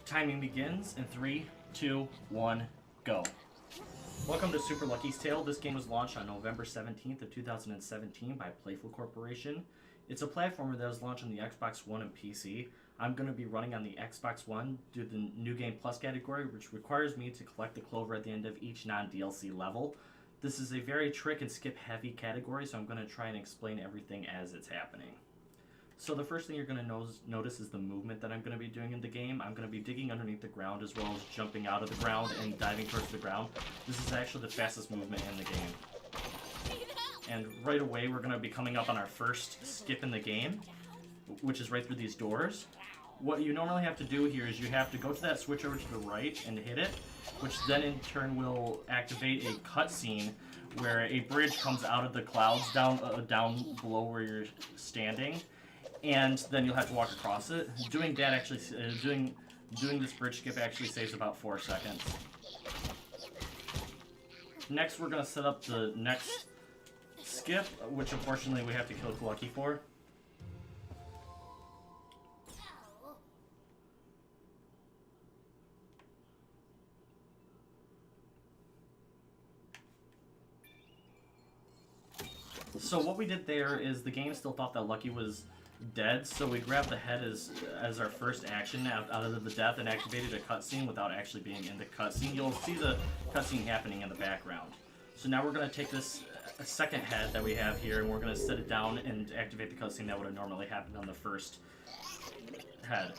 Timing begins in 3, 2, 1, go. Welcome to Super Lucky's Tale. This game was launched on November 17th of 2017 by Playful Corporation. It's a platformer that was launched on the Xbox One and PC. I'm going to be running on the Xbox One due to the New Game Plus category, which requires me to collect the clover at the end of each non-DLC level. This is a very trick and skip heavy category, so I'm going to try and explain everything as it's happening. So the first thing you're going to notice is the movement that I'm going to be doing in the game. I'm going to be digging underneath the ground as well as jumping out of the ground and diving towards the ground. This is actually the fastest movement in the game. And right away we're going to be coming up on our first skip in the game, which is right through these doors. What you normally have to do here is you have to go to that switch over to the right and hit it, which then in turn will activate a cutscene where a bridge comes out of the clouds down below where you're standing. And then you'll have to walk across it. Doing that actually, doing this bridge skip actually saves about 4 seconds. Next, we're gonna set up the next skip, which unfortunately we have to kill Lucky for. So what we did there is the game still thought that Lucky was dead, so we grabbed the head as our first action out of the death and activated a cutscene without actually being in the cutscene. You'll see the cutscene happening in the background. So now we're going to take this second head that we have here and we're going to set it down and activate the cutscene that would have normally happened on the first head.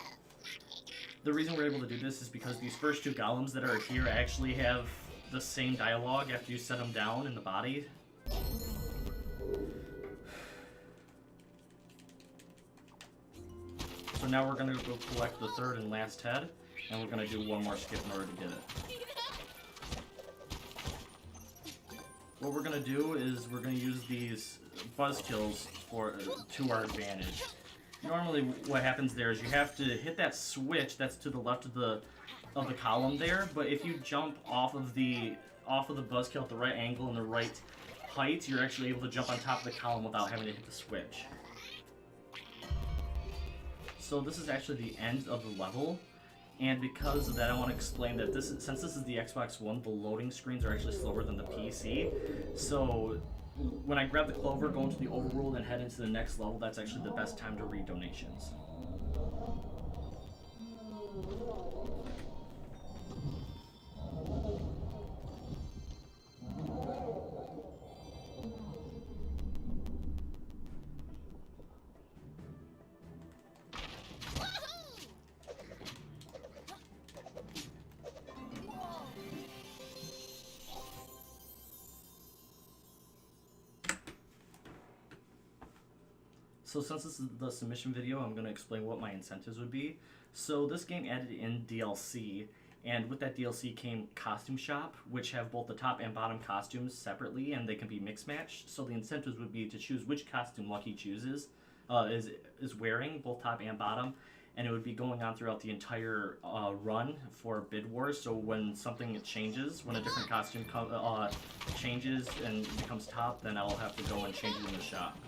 The reason we're able to do this is because these first two golems that are here actually have the same dialogue after you set them down in the body. So now we're going to go collect the third and last head, and we're going to do one more skip in order to get it. What we're going to do is we're going to use these buzzkills to our advantage. Normally what happens there is you have to hit that switch that's to the left of the column there, but if you jump off of the buzzkill at the right angle and the right height, you're actually able to jump on top of the column without having to hit the switch. So this is actually the end of the level, and because of that I want to explain that since this is the Xbox One, the loading screens are actually slower than the PC. So when I grab the clover, go into the overworld and head into the next level, that's actually the best time to read donations. So since this is the submission video, I'm going to explain what my incentives would be. So this game added in DLC, and with that DLC came Costume Shop, which have both the top and bottom costumes separately, and they can be mix matched. So the incentives would be to choose which costume Lucky chooses, is wearing, both top and bottom, and it would be going on throughout the entire run for Bid Wars. So when something changes, when a different costume changes and becomes top, then I'll have to go and change it in the shop.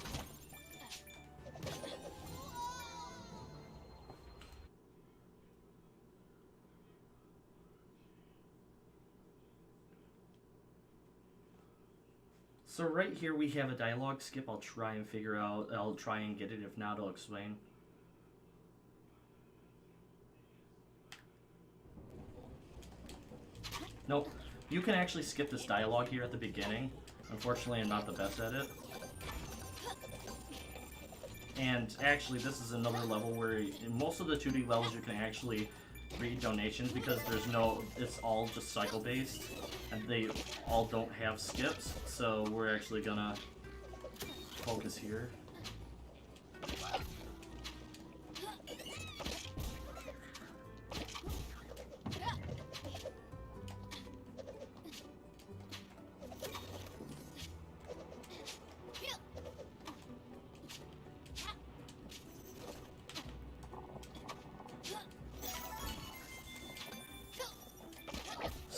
So right here we have a dialogue skip. I'll try and get it. If not, I'll explain. Nope. You can actually skip this dialogue here at the beginning. Unfortunately, I'm not the best at it. And actually, this is another level where in most of the 2D levels you can actually read donations because it's all just cycle based and they all don't have skips, so we're actually gonna focus here.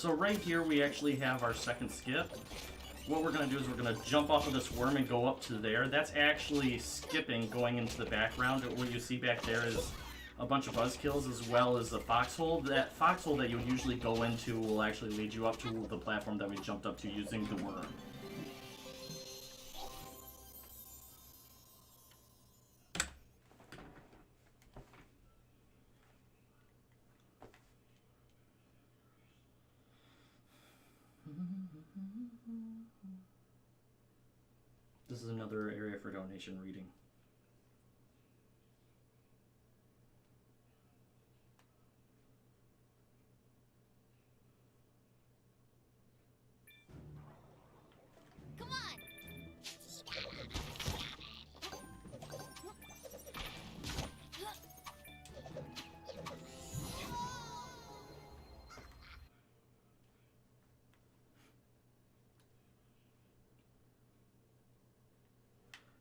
So right here we actually have our second skip. What we're going to do is we're going to jump off of this worm and go up to there. That's actually skipping, going into the background. What you see back there is a bunch of buzzkills as well as a foxhole. That foxhole that you would usually go into will actually lead you up to the platform that we jumped up to using the worm. This is another area for donation reading. Come on.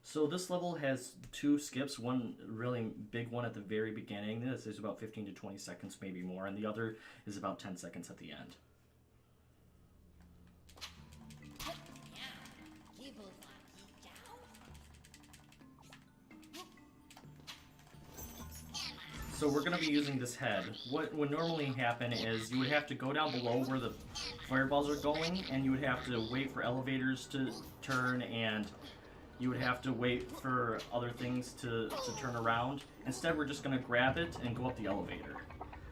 So this level has two skips, one really big one at the very beginning. This is about 15 to 20 seconds, maybe more, and the other is about 10 seconds at the end. So we're going to be using this head. What would normally happen is you would have to go down below where the fireballs are going, and you would have to wait for elevators to turn, and you would have to wait for other things to turn around. Instead, we're just going to grab it and go up the elevator.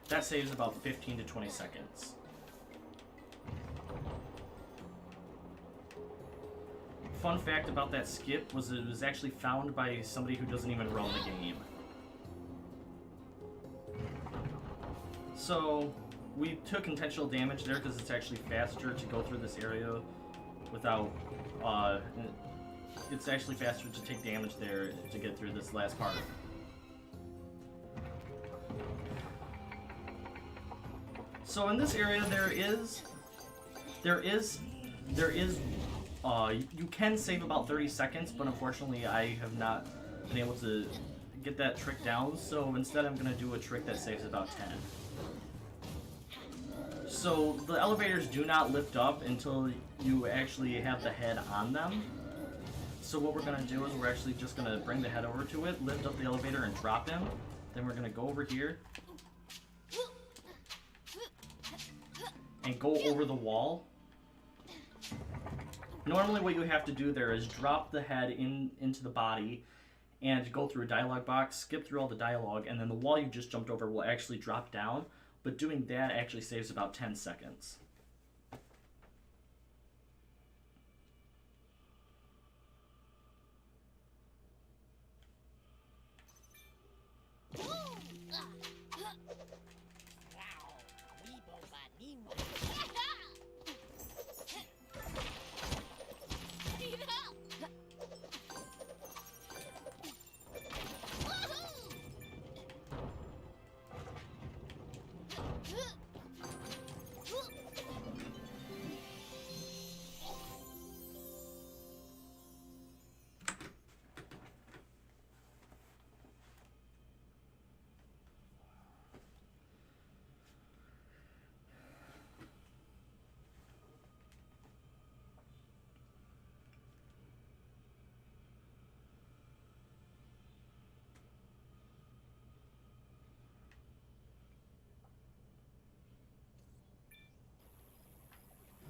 That saves about 15 to 20 seconds. Fun fact about that skip was it was actually found by somebody who doesn't even run the game. So we took intentional damage there because it's actually faster to go through this area without it's actually faster to take damage there to get through this last part. So in this area you can save about 30 seconds, but unfortunately I have not been able to get that trick down, so instead I'm going to do a trick that saves about 10. So the elevators do not lift up until you actually have the head on them. So what we're going to do is we're actually just going to bring the head over to it, lift up the elevator and drop him. Then we're going to go over here and go over the wall. Normally what you have to do there is drop the head into the body and go through a dialogue box, skip through all the dialogue, and then the wall you just jumped over will actually drop down. But doing that actually saves about 10 seconds.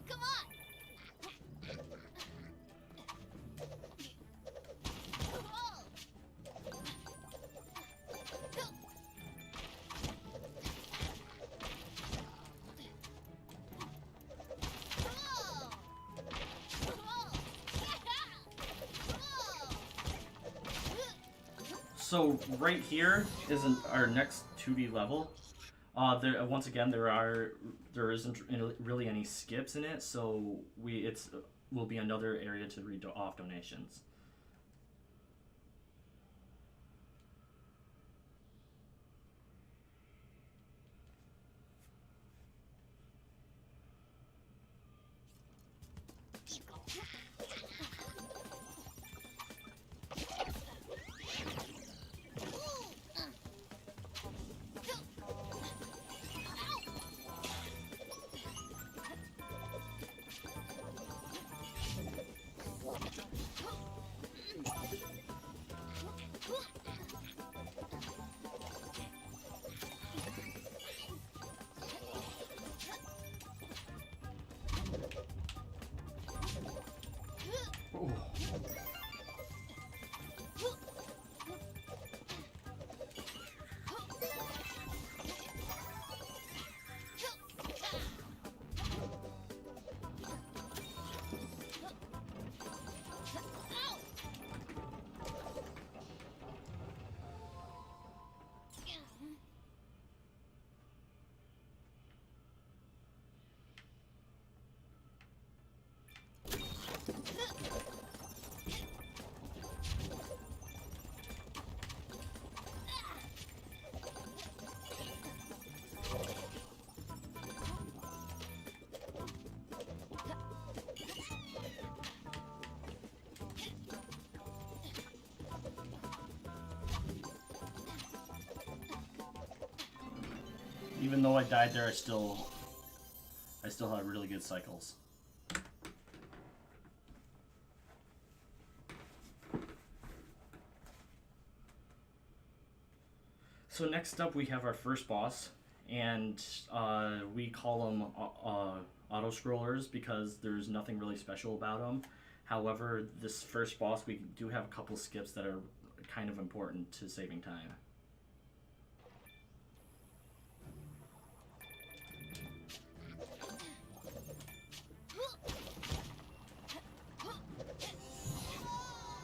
Come on. So right here is our next 2D level. Once again, there isn't really any skips in it, so will be another area to read off donations. Even though I died there, I still had really good cycles. So next up we have our first boss, and we call them auto-scrollers because there's nothing really special about them. However, this first boss, we do have a couple skips that are kind of important to saving time.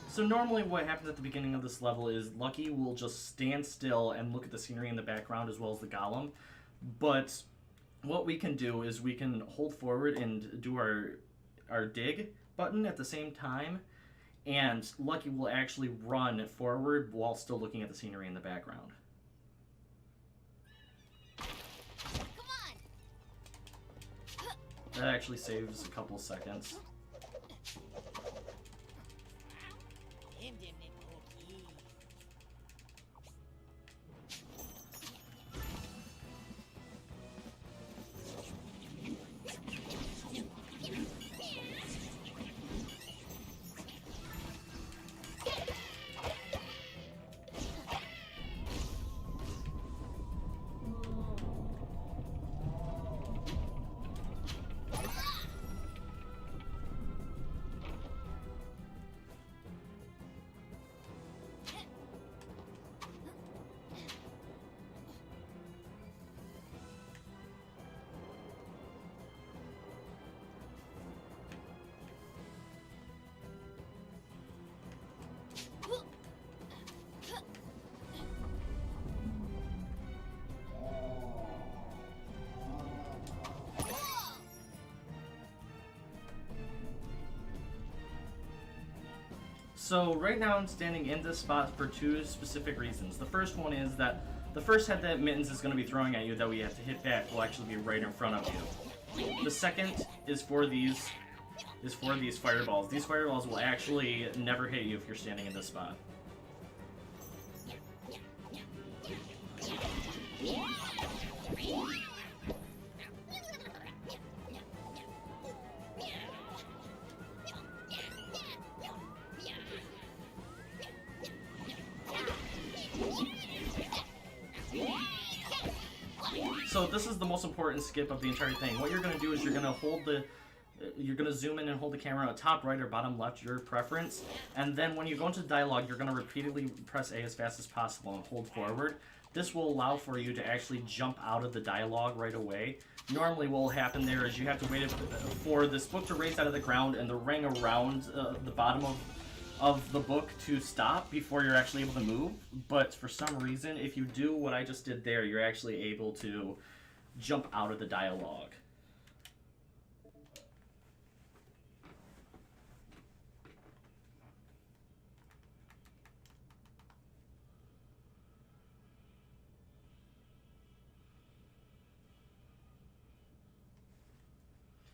So normally what happens at the beginning of this level is Lucky will just stand still and look at the scenery in the background as well as the golem. But what we can do is we can hold forward and do our dig button at the same time, and Lucky will actually run forward while still looking at the scenery in the background. Come on. That actually saves a couple seconds. So right now I'm standing in this spot for two specific reasons. The first one is that the first head that Mittens is going to be throwing at you that we have to hit back will actually be right in front of you. The second is for these fireballs. These fireballs will actually never hit you if you're standing in this spot. So this is the most important skip of the entire thing. What you're going to do is you're going to zoom in and hold the camera at top right or bottom left, your preference. And then when you go into dialogue, you're going to repeatedly press A as fast as possible and hold forward. This will allow for you to actually jump out of the dialogue right away. Normally what will happen there is you have to wait for this book to raise out of the ground and the ring around the bottom of the book to stop before you're actually able to move. But for some reason, if you do what I just did there, you're actually able to jump out of the dialogue.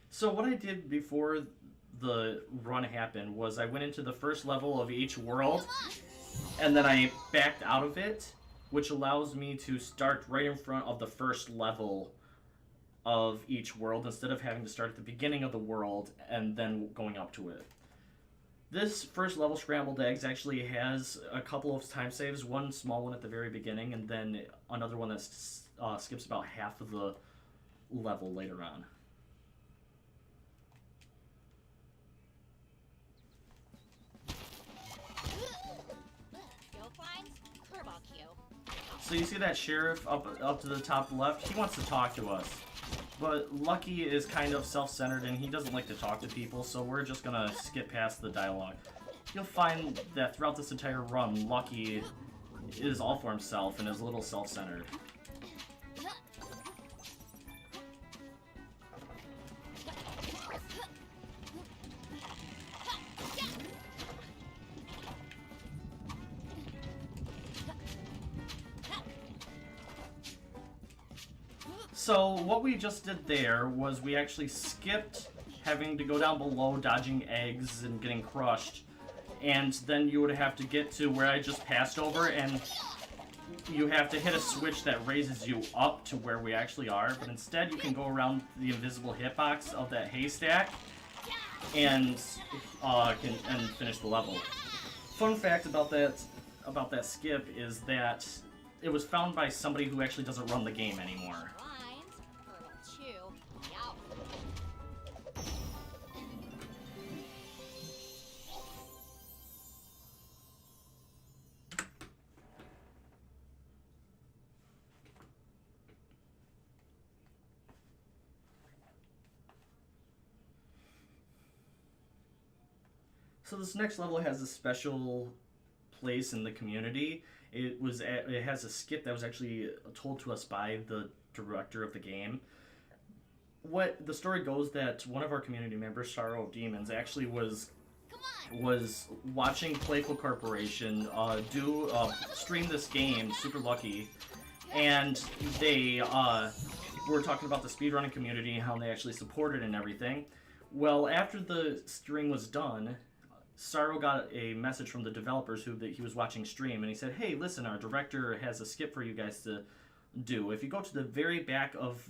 So what I did before the run happened was I went into the first level of each world and then I backed out of it, which allows me to start right in front of the first level of each world instead of having to start at the beginning of the world and then going up to it. This first level, Scrambled Eggs, actually has a couple of time saves, one small one at the very beginning and then another one that skips about half of the level later on. So you see that sheriff up to the top left? He wants to talk to us. But Lucky is kind of self-centered and he doesn't like to talk to people, so we're just gonna skip past the dialogue. You'll find that throughout this entire run, Lucky is all for himself and is a little self-centered. So what we just did there was we actually skipped having to go down below, dodging eggs and getting crushed, and then you would have to get to where I just passed over, and you have to hit a switch that raises you up to where we actually are, but instead you can go around the invisible hitbox of that haystack and finish the level. Fun fact about that skip is that it was found by somebody who actually doesn't run the game anymore. So this next level has a special place in the community. It has a skip that was actually told to us by the director of the game. What the story goes that one of our community members, Sorrow of Demons, actually was watching Playful Corporation stream this game, Super Lucky, and they were talking about the speedrunning community and how they actually support it and everything. Well, after the stream was done, Sorrow got a message from the developers that he was watching stream, and he said, "Hey, listen, our director has a skip for you guys to do. If you go to the very back of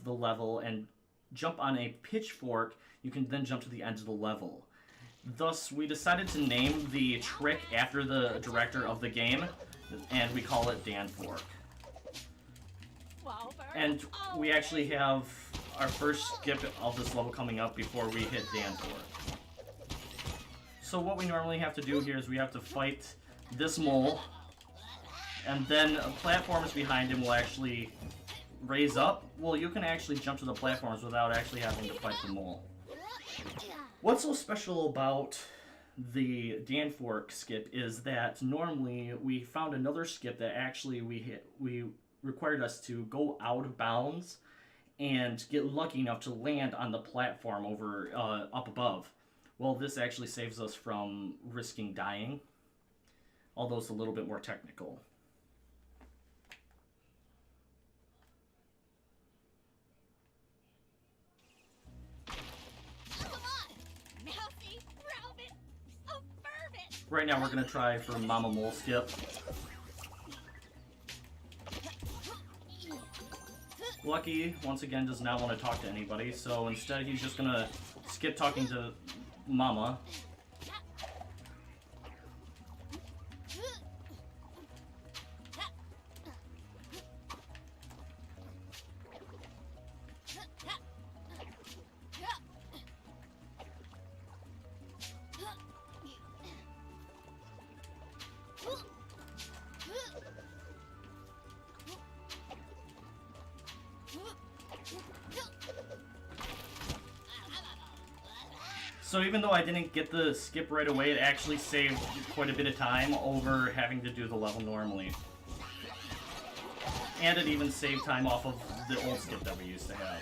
the level and jump on a pitchfork, you can then jump to the end of the level." Thus, we decided to name the trick after the director of the game, and we call it Danfork. And we actually have our first skip of this level coming up before we hit Danfork. So what we normally have to do here is we have to fight this mole, and then platforms behind him will actually raise up. Well, you can actually jump to the platforms without actually having to fight the mole. What's so special about the Danfork skip is that normally we found another skip that actually we required us to go out of bounds and get lucky enough to land on the platform over up above. Well, this actually saves us from risking dying, although it's a little bit more technical. Right now we're going to try for Mama Mole skip. Lucky, once again, does not want to talk to anybody, so instead he's just going to skip talking to Mama. So even though I didn't get the skip right away, it actually saved quite a bit of time over having to do the level normally. And it even saved time off of the old skip that we used to have.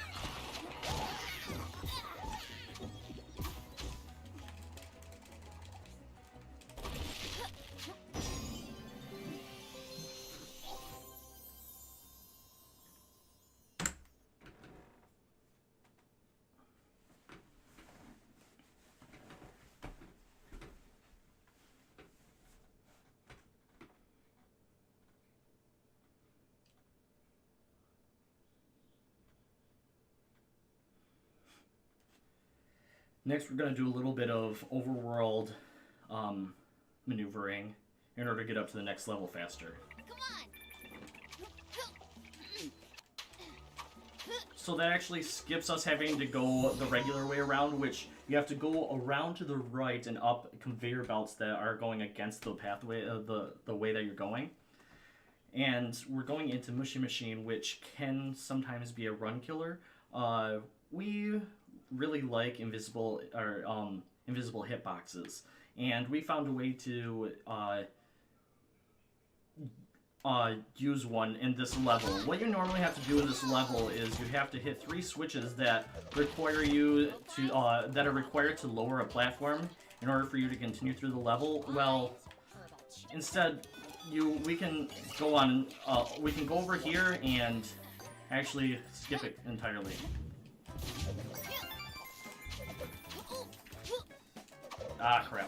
Next, we're going to do a little bit of overworld maneuvering in order to get up to the next level faster. Come on. So that actually skips us having to go the regular way around, which you have to go around to the right and up conveyor belts that are going against the pathway, the way that you're going. And we're going into Mushy Machine, which can sometimes be a run killer. We really like invisible hitboxes, and we found a way to use one in this level. What you normally have to do in this level is you have to hit 3 switches that require you to that are required to lower a platform in order for you to continue through the level. Well, instead we can go over here and actually skip it entirely. Ah, crap.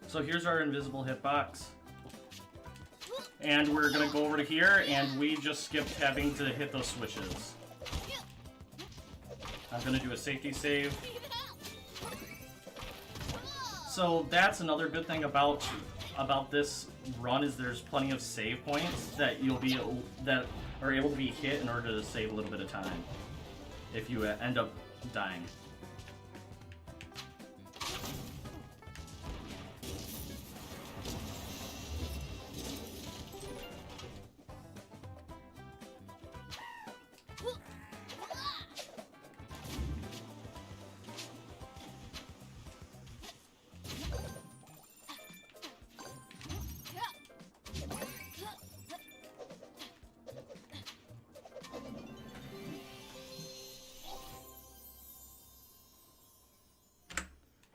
So here's our invisible hitbox. And we're gonna go over to here, and we just skipped having to hit those switches. I'm gonna do a safety save. So that's another good thing about this run is there's plenty of save points that that are able to be hit in order to save a little bit of time if you end up dying.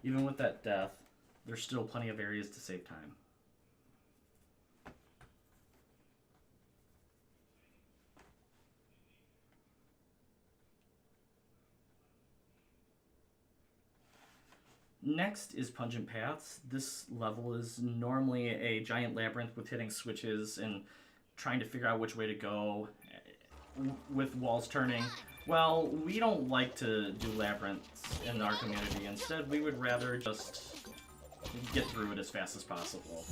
Even with that death, there's still plenty of areas to save time. Next is Pungent Paths. This level is normally a giant labyrinth with hitting switches and trying to figure out which way to go with walls turning. Well, we don't like to do labyrinths in our community. Instead, we would rather just get through it as fast as possible.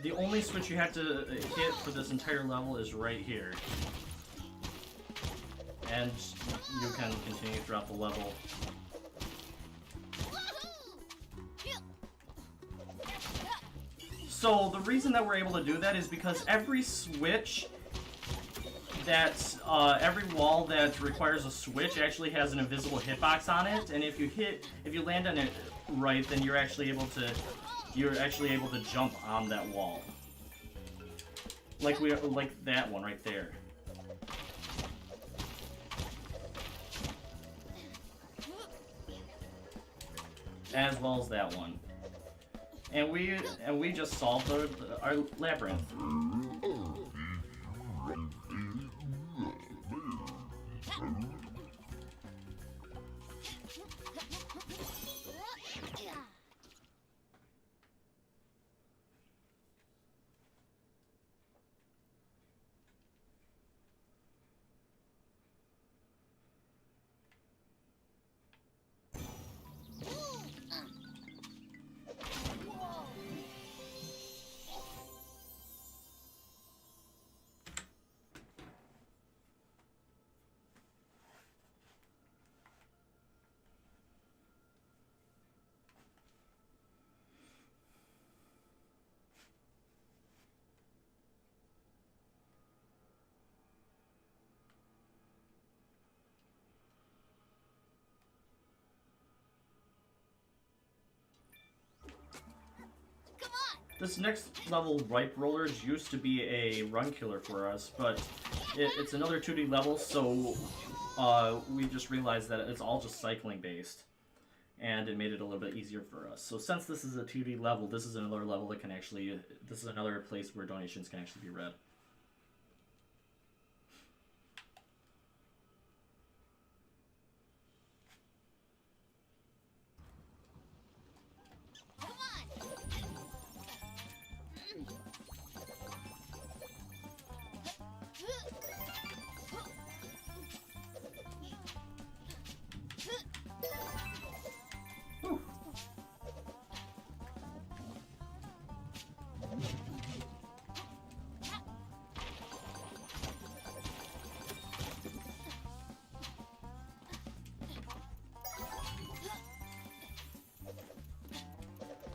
The only switch you have to hit for this entire level is right here. And you can continue throughout the level. So the reason that we're able to do that is because every switch every wall that requires a switch actually has an invisible hitbox on it, and if you land on it right, then you're actually able to jump on that wall. Like that one right there. As well as that one. And we just solved our labyrinth. This next level, Ripe Rollers, used to be a run killer for us, but it's another 2D level, so we just realized that it's all just cycling based, and it made it a little bit easier for us. So since this is a 2D level, this is another level that can actually, this is another place where donations can actually be read.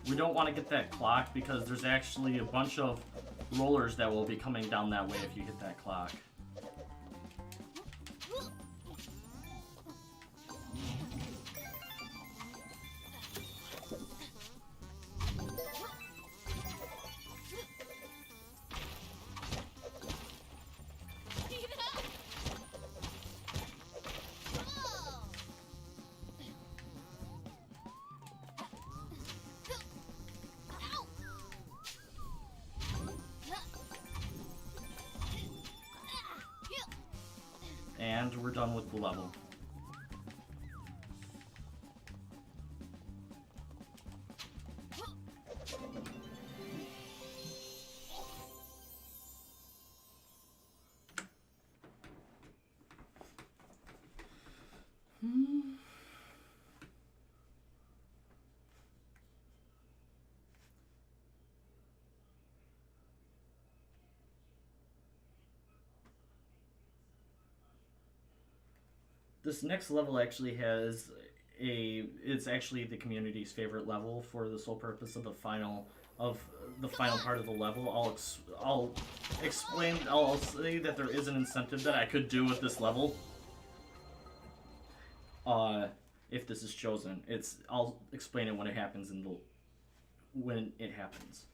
We don't want to get that clock because there's actually a bunch of rollers that will be coming down that way if you hit that clock. And we're done with the level. This next level actually has it's actually the community's favorite level for the sole purpose of the final part of the level. I'll explain. I'll say that there is an incentive that I could do with this level. If this is chosen, I'll explain it when it happens when it happens.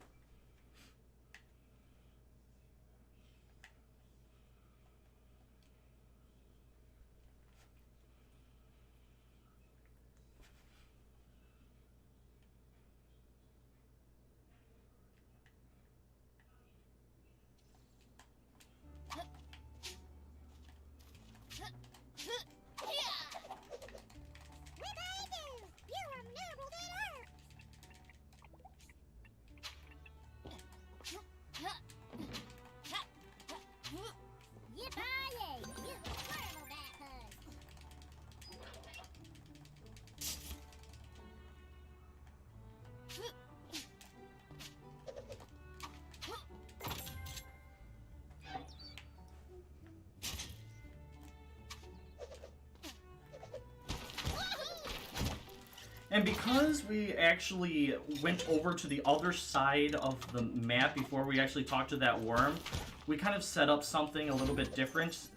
And because we actually went over to the other side of the map before we actually talked to that worm, we kind of set up something a little bit different.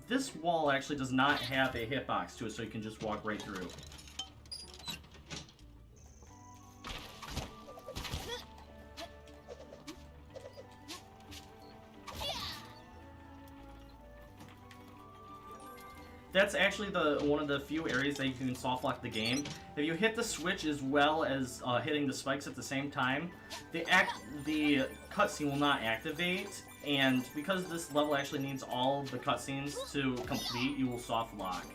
This wall actually does not have a hitbox to it, so you can just walk right through. That's actually one of the few areas that you can soft lock the game. If you hit the switch as well as hitting the spikes at the same time, the cutscene will not activate, and because this level actually needs all of the cutscenes to complete, you will soft lock.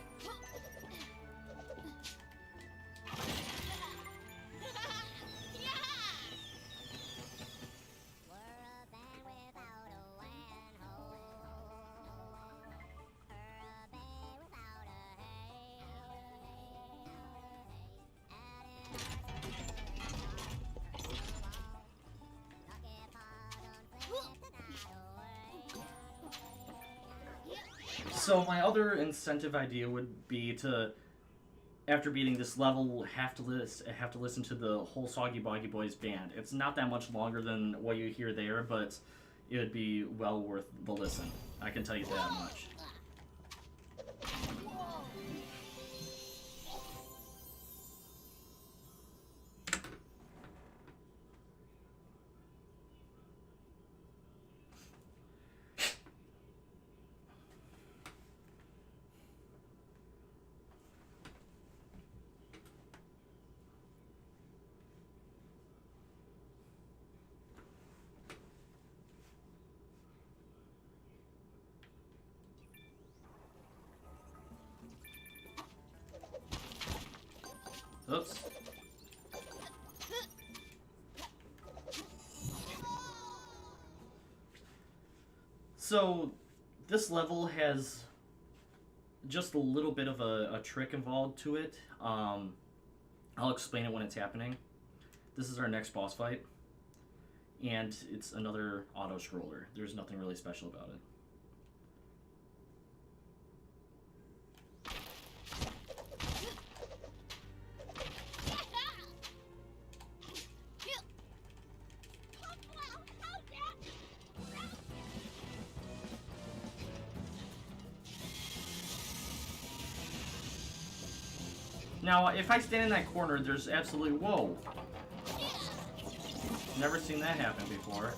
So my other incentive idea would be to, after beating this level, have to listen to the whole Soggy Boggy Boys band. It's not that much longer than what you hear there, but it would be well worth the listen. I can tell you that much. Oops. So, this level has just a little bit of a trick involved to it. I'll explain it when it's happening. This is our next boss fight, and it's another auto-scroller. There's nothing really special about it. Now, if I stand in that corner, there's absolutely... Whoa! Never seen that happen before.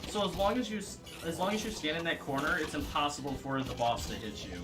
So as long as you stand in that corner, it's impossible for the boss to hit you.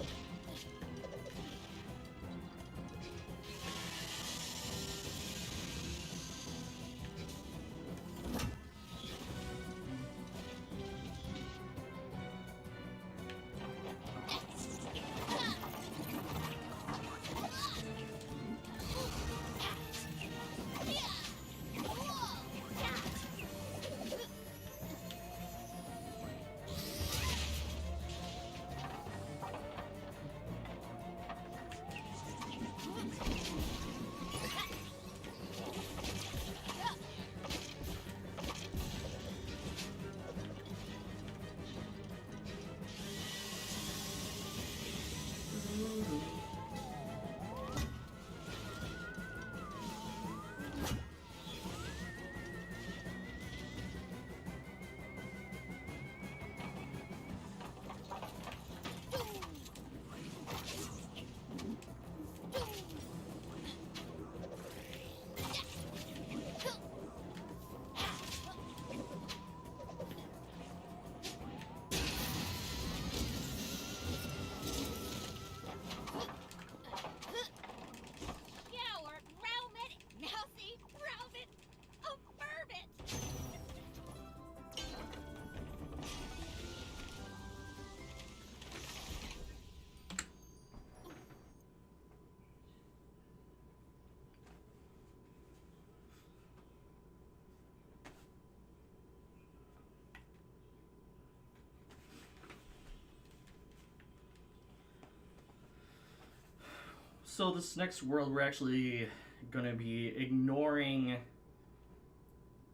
So this next world, we're actually going to be ignoring...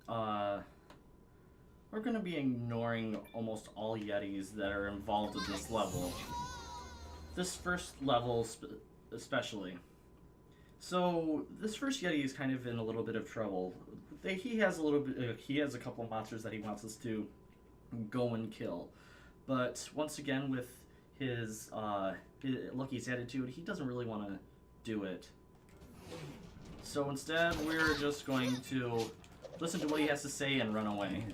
we're going to be ignoring almost all Yetis that are involved with this level. This first level especially. So this first Yeti is kind of in a little bit of trouble. He has a couple of monsters that he wants us to go and kill. But once again, with his Lucky's attitude, he doesn't really want to do it. So instead, we're just going to listen to what he has to say and run away.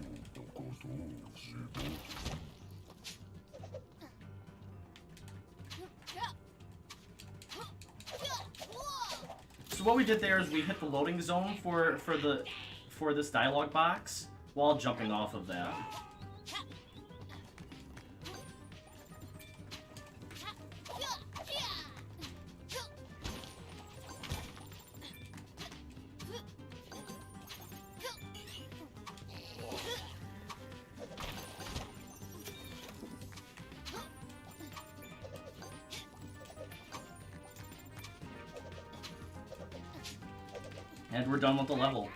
So what we did there is we hit the loading zone for this dialogue box while jumping off of that. And we're done with the level.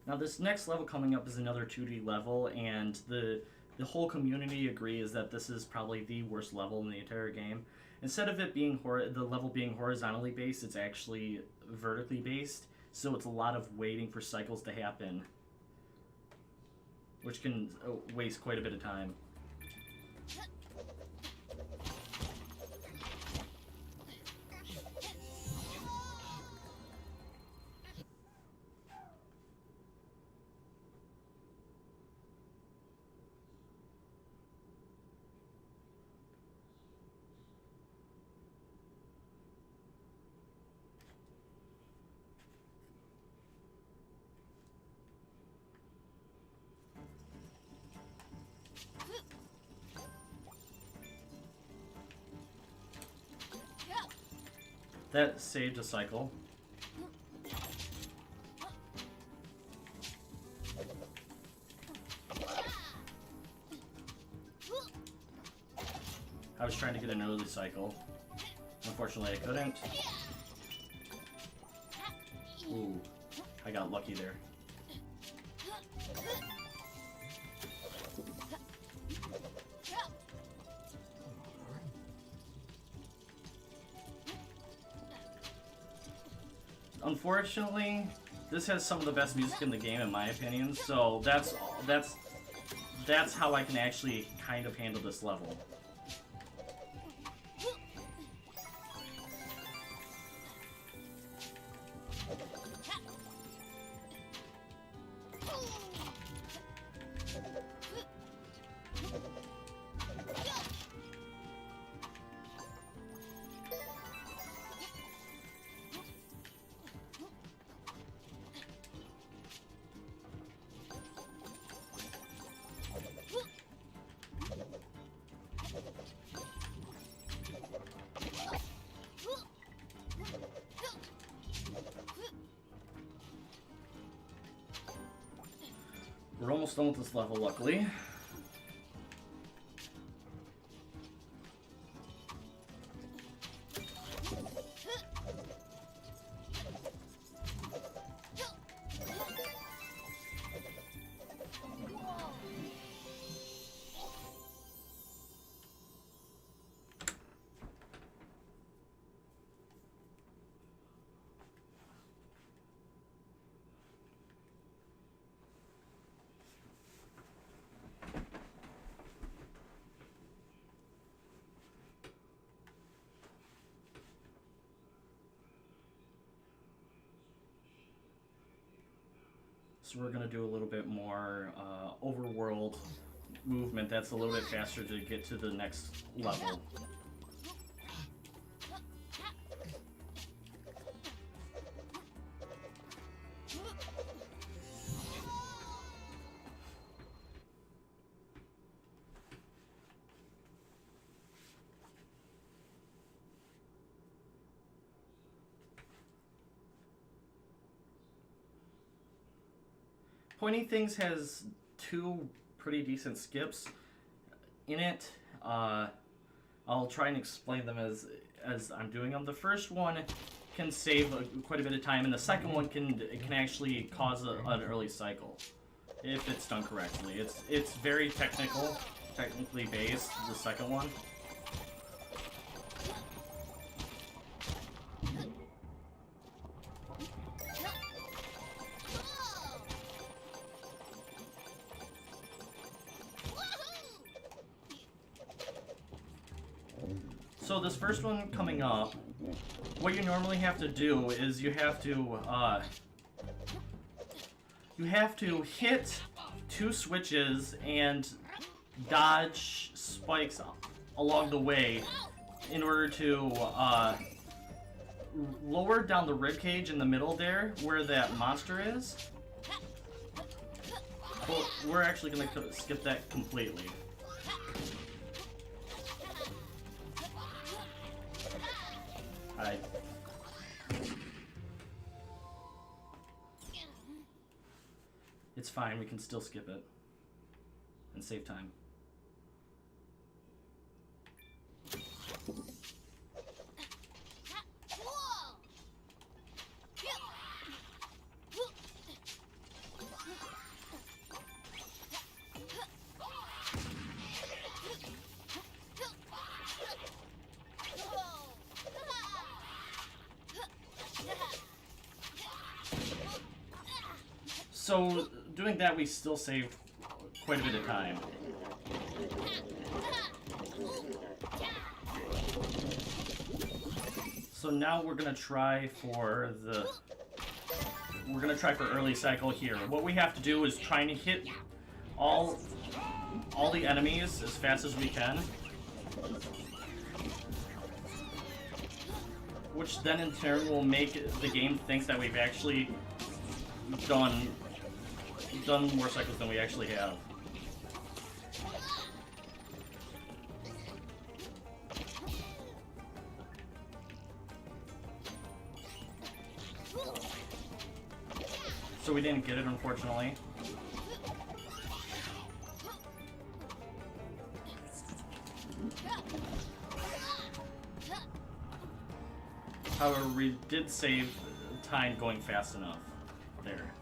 Now this next level coming up is another 2D level, and the whole community agrees that this is probably the worst level in the entire game. Instead of it being the level being horizontally based, it's actually vertically based, so it's a lot of waiting for cycles to happen, which can waste quite a bit of time. That saved a cycle. I was trying to get an early cycle. Unfortunately, I couldn't. Ooh, I got lucky there. Unfortunately, this has some of the best music in the game, in my opinion. So that's how I can actually kind of handle this level. We're almost done with this level, luckily. So we're going to do a little bit more overworld movement that's a little bit faster to get to the next level. Pointing Things has two pretty decent skips in it. I'll try and explain them as I'm doing them. The first one can save quite a bit of time, and the second one can actually cause an early cycle if it's done correctly. It's very technically based, the second one. So this first one coming up, what you normally have to do is you have to hit two switches and dodge spikes along the way in order to lower down the ribcage in the middle there where that monster is. But we're actually going to skip that completely. It's fine, we can still skip it and save time. So, doing that, we still saved quite a bit of time. So now we're gonna try for early cycle here. What we have to do is try and hit all the enemies as fast as we can, which then in turn will make the game think that we've actually done more cycles than we actually have. So we didn't get it, unfortunately. However, we did save time going fast enough there.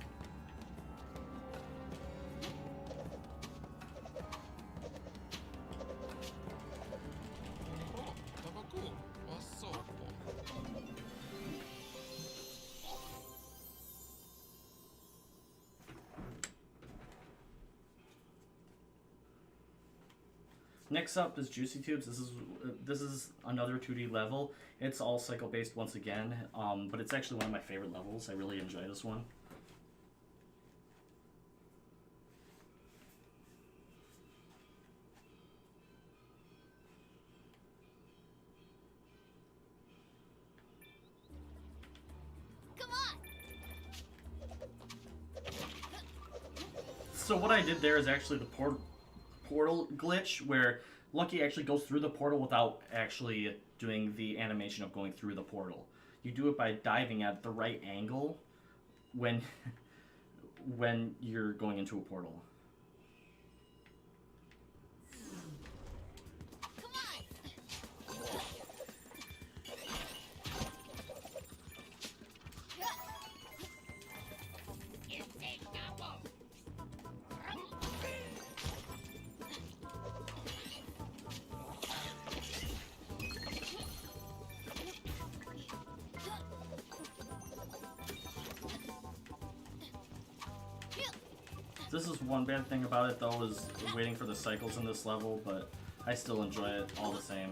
Next up is Juicy Tubes. This is another 2D level. It's all cycle based once again, but it's actually one of my favorite levels. I really enjoy this one. Come on. So what I did there is actually the portal glitch where Lucky actually goes through the portal without actually doing the animation of going through the portal. You do it by diving at the right angle when when you're going into a portal. Come on. This is one bad thing about it though, is waiting for the cycles in this level, but I still enjoy it all the same.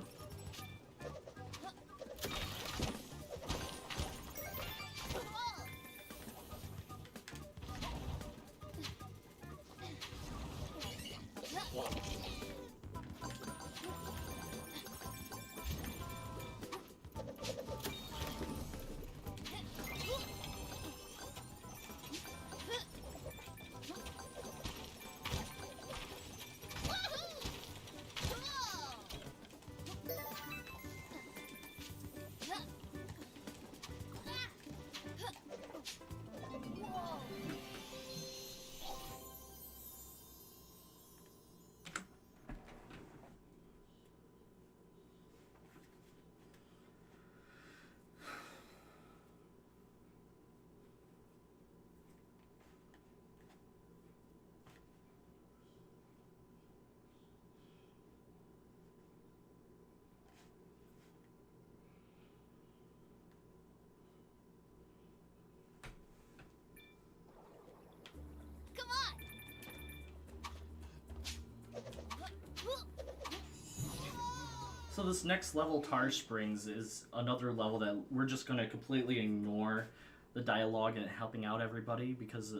So this next level, Tar Springs, is another level that we're just going to completely ignore the dialogue and helping out everybody because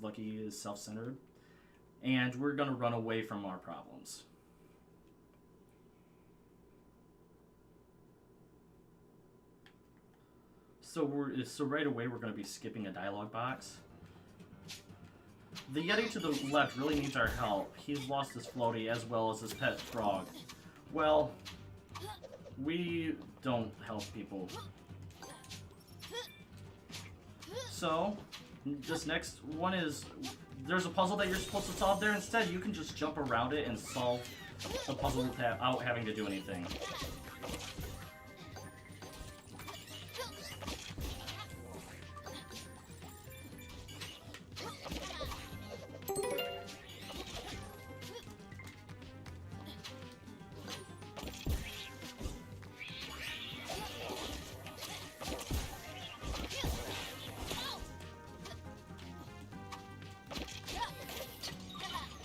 Lucky is self-centered. And we're going to run away from our problems. So right away we're going to be skipping a dialogue box. The Yeti to the left really needs our help. He's lost his floaty as well as his pet frog. Well, we don't help people. So, this next one is, there's a puzzle that you're supposed to solve there. Instead, you can just jump around it and solve the puzzle without having to do anything.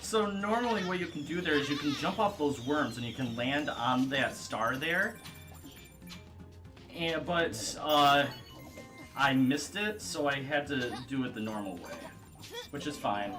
So normally what you can do there is you can jump off those worms and you can land on that star there. But I missed it, so I had to do it the normal way, which is fine.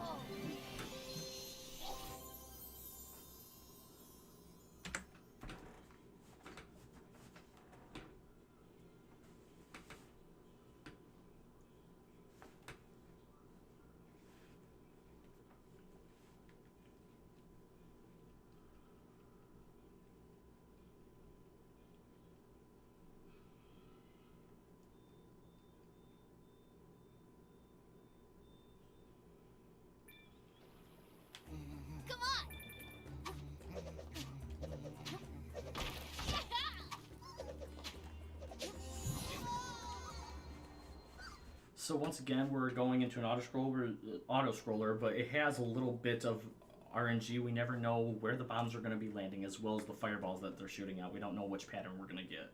So once again, we're going into an auto scroller, but it has a little bit of RNG. We never know where the bombs are going to be landing, as well as the fireballs that they're shooting out. We don't know which pattern we're going to get.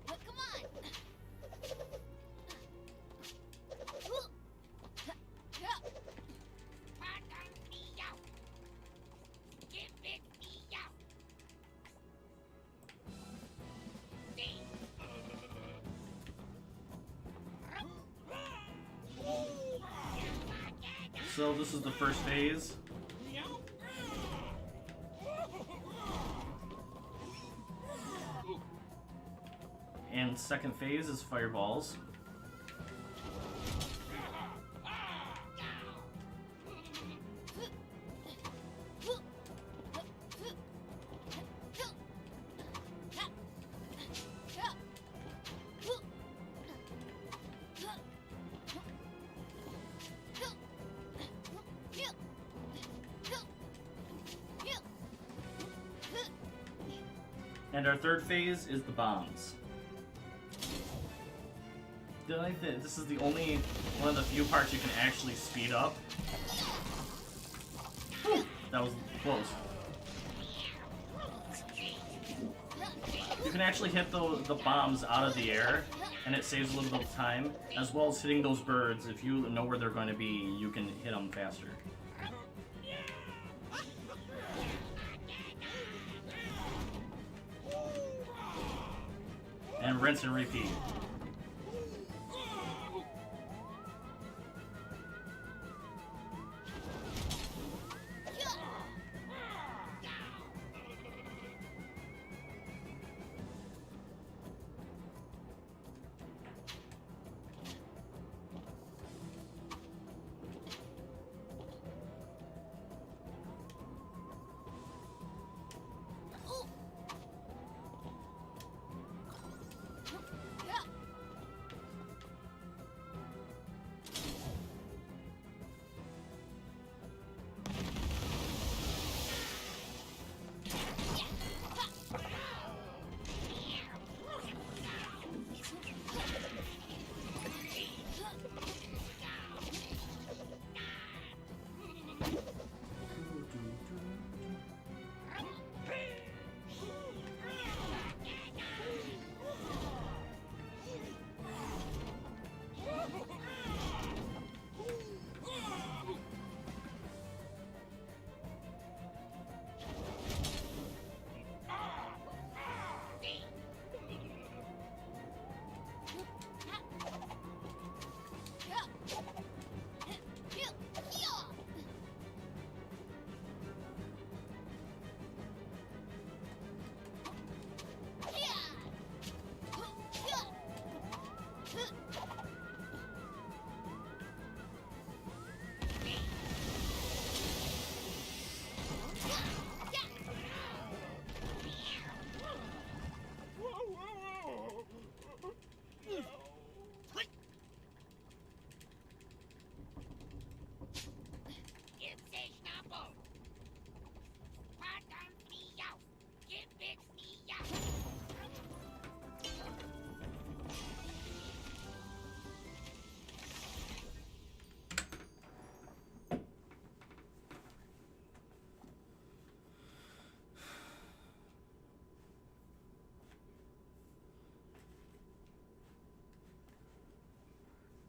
Come on. So this is the first phase. And second phase is fireballs. And our third phase is the bombs. This is the only one of the few parts you can actually speed up. Whew, that was close. You can actually hit the bombs out of the air, and it saves a little bit of time, as well as hitting those birds. If you know where they're going to be, you can hit them faster. And rinse and repeat.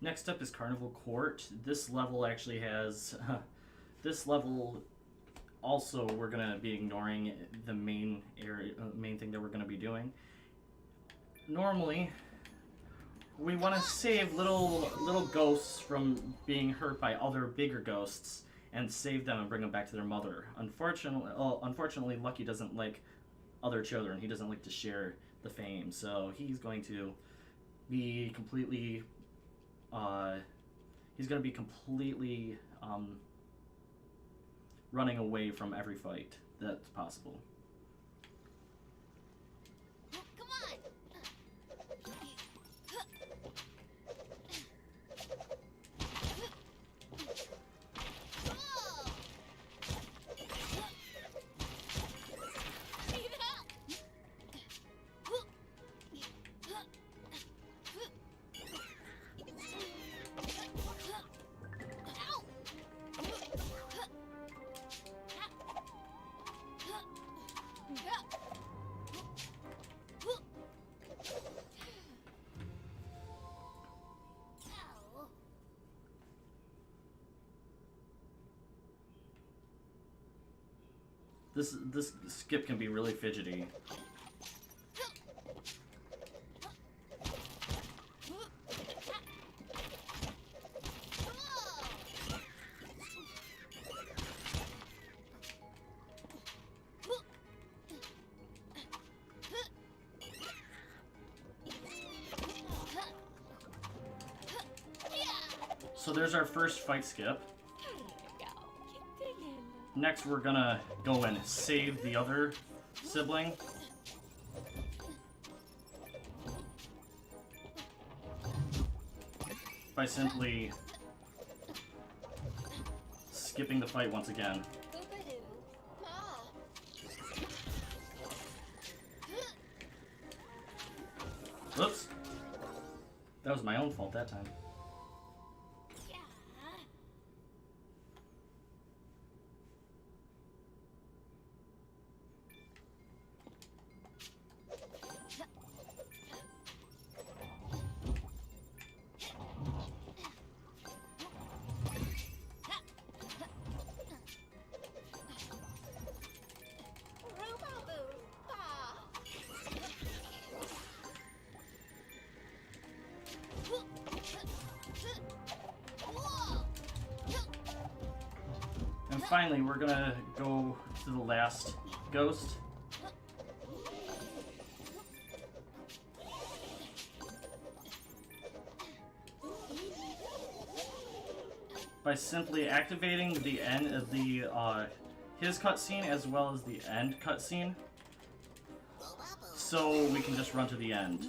Next up is Carnival Court. This level actually has... this level also we're going to be ignoring the main thing that we're going to be doing. Normally, we want to save little ghosts from being hurt by other bigger ghosts and save them and bring them back to their mother. Unfortunately, Lucky doesn't like other children. He doesn't like to share the fame, so he's going to be completely running away from every fight that's possible. Come on. This skip can be really fidgety. So there's our first fight skip. Next we're gonna go and save the other sibling. By simply skipping the fight once again. Whoops. That was my own fault that time. And finally, we're gonna go to the last ghost. By simply activating the end of the his cutscene as well as the end cutscene, so we can just run to the end.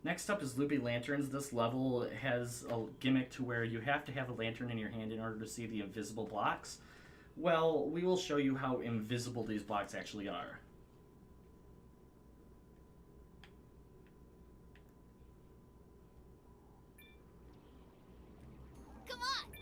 Next up is Loopy Lanterns. This level has a gimmick to where you have to have a lantern in your hand in order to see the invisible blocks. Well, we will show you how invisible these blocks actually are. Come on!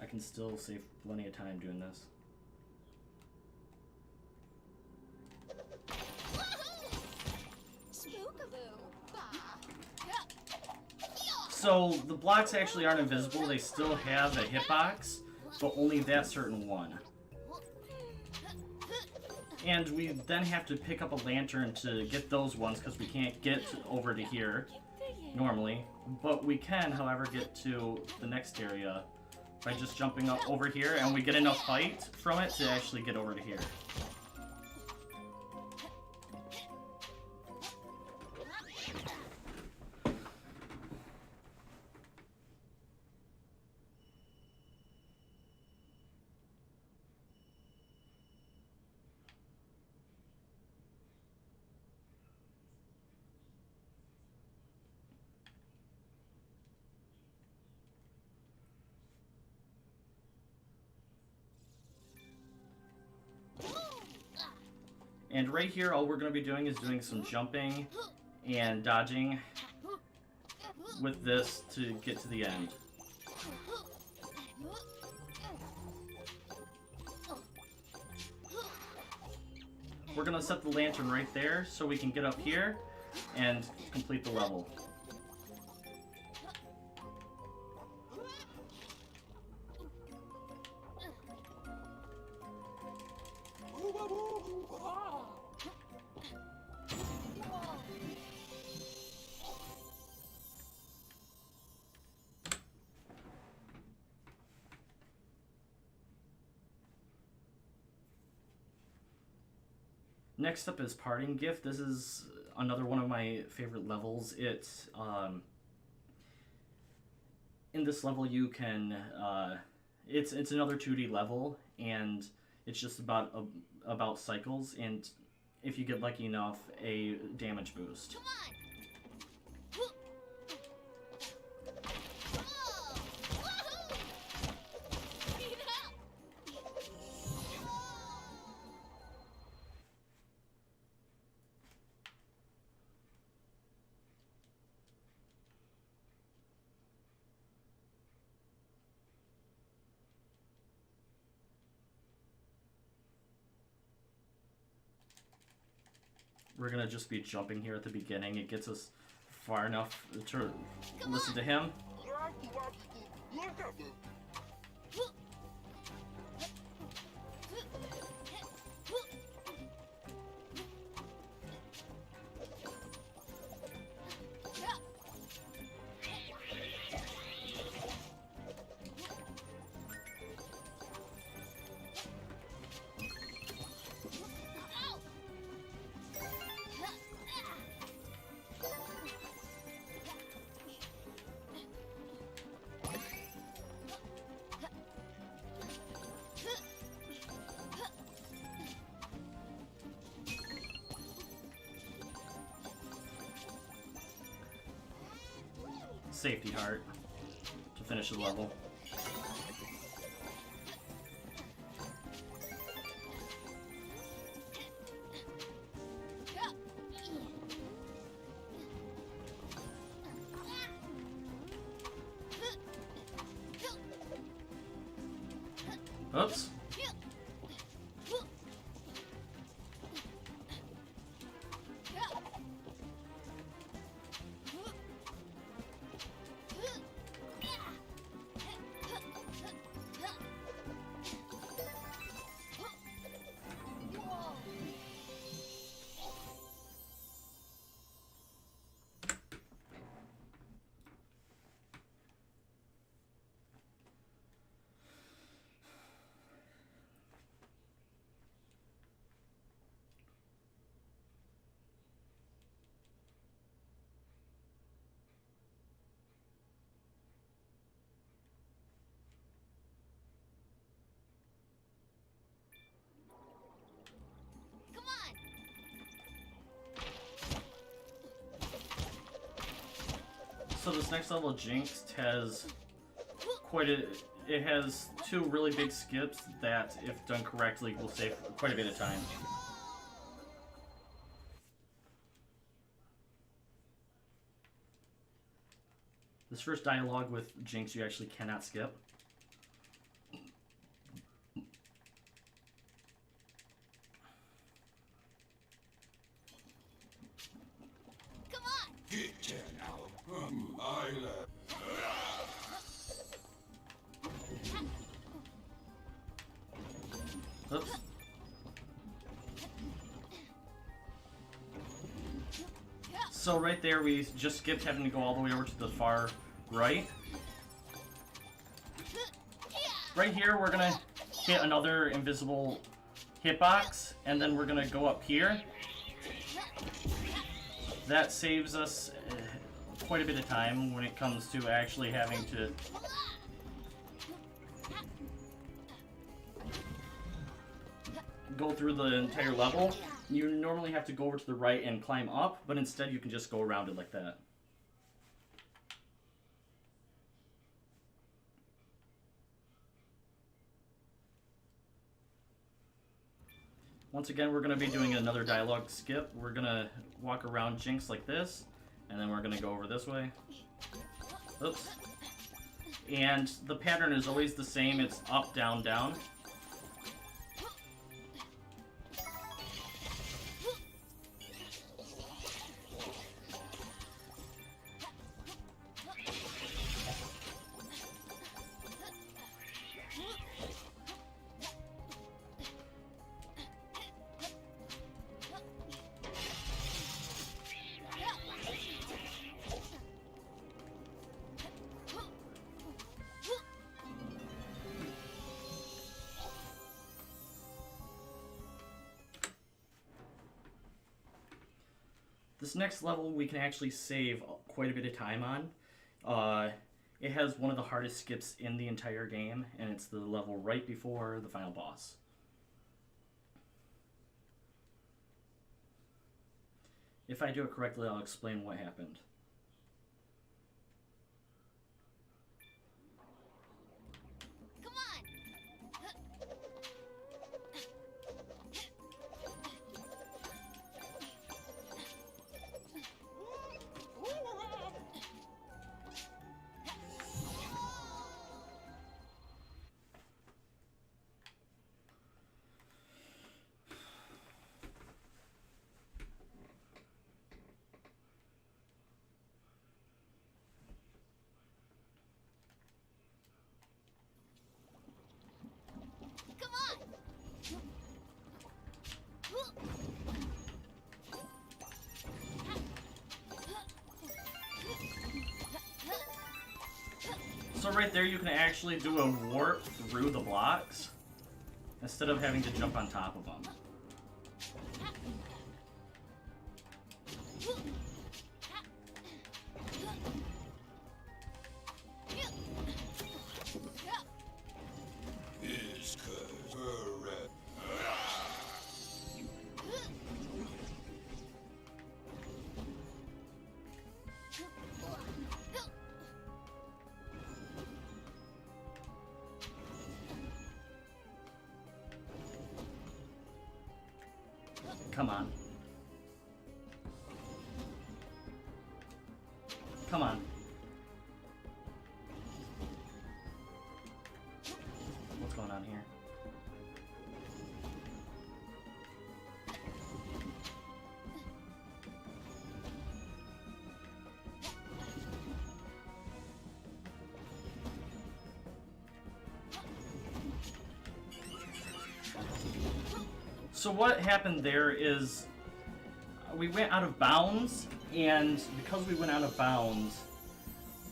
I can still save plenty of time doing this. So the blocks actually aren't invisible, they still have a hitbox, but only that certain one. And we then have to pick up a lantern to get those ones because we can't get over to here normally. But we can, however, get to the next area by just jumping up over here, and we get enough height from it to actually get over to here. And right here, all we're going to be doing is doing some jumping and dodging with this to get to the end. We're going to set the lantern right there so we can get up here and complete the level. Next up is Parting Gift. This is another one of my favorite levels. It's in this level you can it's another 2D level, and it's just about cycles, and if you get lucky enough, a damage boost. Come on. We're gonna just be jumping here at the beginning. It gets us far enough to listen to him. Safety heart to finish the level. Oops. So this next level, Jinx, has it has two really big skips that, if done correctly, will save quite a bit of time. This first dialogue with Jinx you actually cannot skip. Come on. Get here now. I love. Oops. So right there we just skipped having to go all the way over to the far right. Right here we're gonna hit another invisible hitbox, and then we're gonna go up here. That saves us quite a bit of time when it comes to actually having to go through the entire level. You normally have to go over to the right and climb up, but instead you can just go around it like that. Once again, we're going to be doing another dialogue skip. We're going to walk around Jinx like this, and then we're going to go over this way. Oops. And the pattern is always the same. It's up, down, down. This next level we can actually save quite a bit of time on. It has one of the hardest skips in the entire game, and it's the level right before the final boss. If I do it correctly, I'll explain what happened. Come on. Come on. So right there you can actually do a warp through the blocks instead of having to jump on top of them. Is correct. Come on. Come on. What's going on here? So what happened there is we went out of bounds, and because we went out of bounds,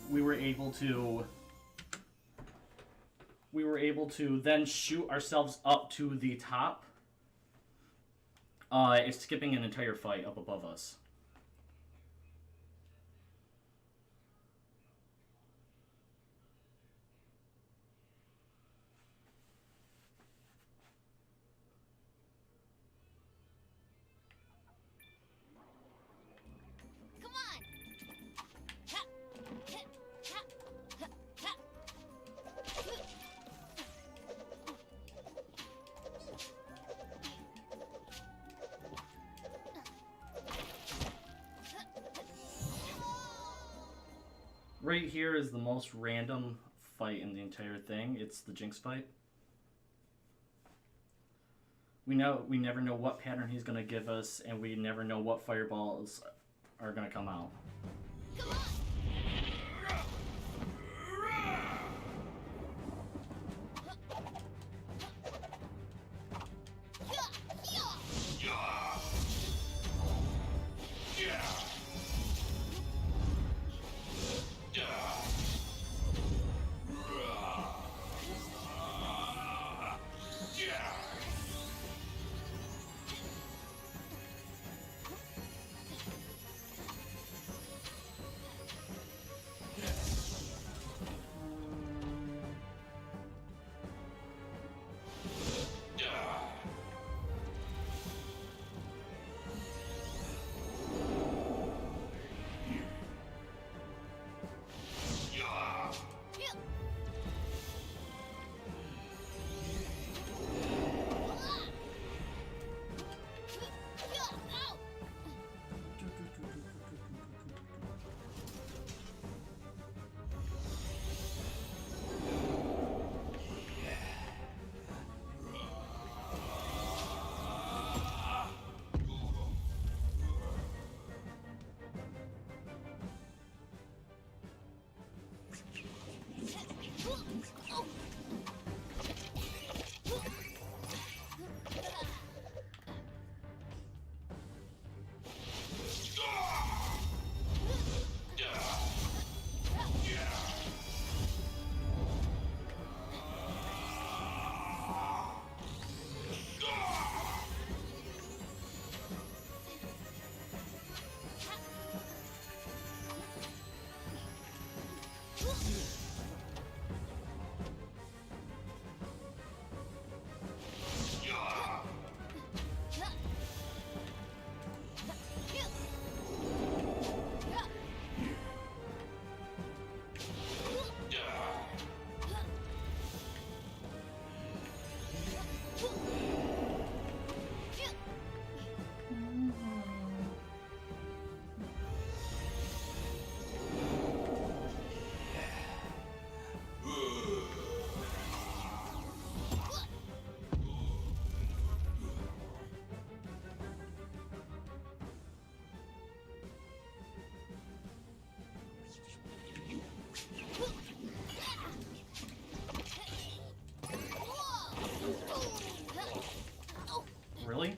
we were able to then shoot ourselves up to the top. It's skipping an entire fight up above us. Come on. Ha. Hit. Ha. Ha. Ha. Right here is the most random fight in the entire thing. It's the Jinx fight. We never know what pattern he's gonna give us, and we never know what fireballs are gonna come out. Come on. Really?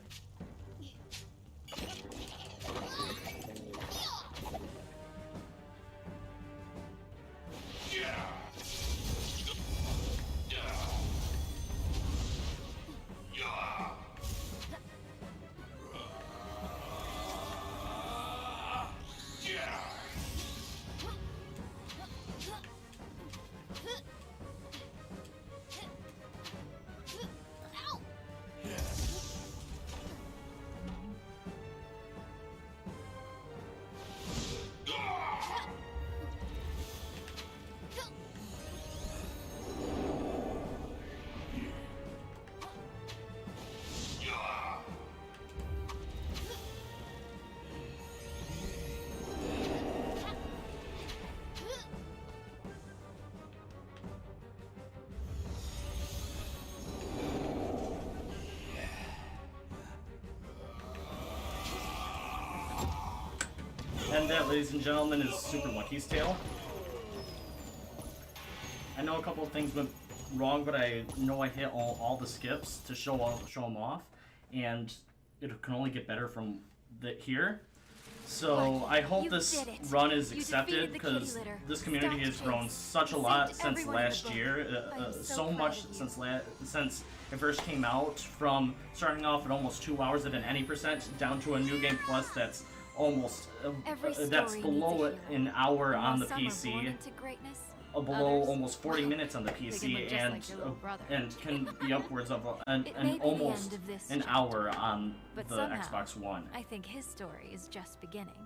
And that, ladies and gentlemen, is Super Lucky's Tale. I know a couple of things went wrong, but I know I hit all the skips to show them off, and it can only get better from here. So I hope this run is accepted, because this community has grown such a lot since last year, so much since it first came out, from starting off at almost 2 hours at an any percent down to a new game plus that's almost that's below an hour on the PC, below almost 40 minutes on the PC, and can be upwards of almost an hour on the Xbox One. I think his story is just beginning.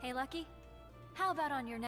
Hey, Lucky, how about on your next